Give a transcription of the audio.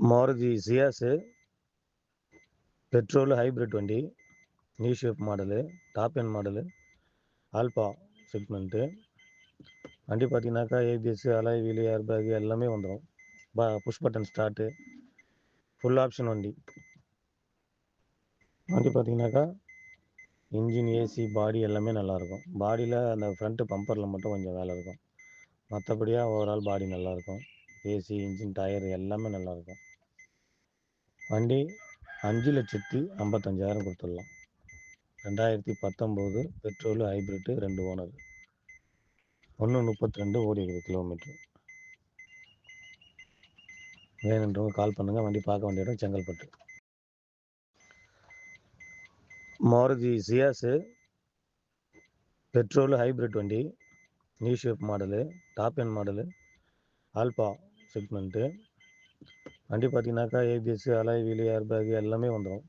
Maruti Ciaz petrol hybrid வண்டி, new shape model, top end model, alpha segment வண்டி. பார்த்தீங்கன்னாக்கா ABS, alloy wheel, air bag எல்லாமே வந்துடும். Push button start, full option வண்டி. வண்டி பார்த்தீங்கன்னாக்கா இன்ஜின், ஏசி, பாடி எல்லாமே நல்லாயிருக்கும். பாடியில் அந்த ஃப்ரண்ட்டு பம்பரில் மட்டும் கொஞ்சம் வேலை இருக்கும். மற்றபடியாக ஓவரால் பாடி நல்லாயிருக்கும். ஏசி, இன்ஜின், டயர் எல்லாமே நல்லாயிருக்கும். வண்டி 5,55,000 கொடுத்துடலாம். 2019 பெட்ரோலு ஹைப்ரிட்டு, 2 ஓனர், 132 ஓடி இருக்குது கிலோமீட்ரு. வேணுன்றவங்க கால் பண்ணுங்கள். வண்டி பார்க்க வேண்டிய இடம் Chengalpattu. Maruti Ciaz petrol hybrid வண்டி, new shape model, top end model, alpha segment வண்டி. பார்த்தீங்கன்னாக்கா ABS, alloy wheel, air bag எல்லாமே வந்துடும்.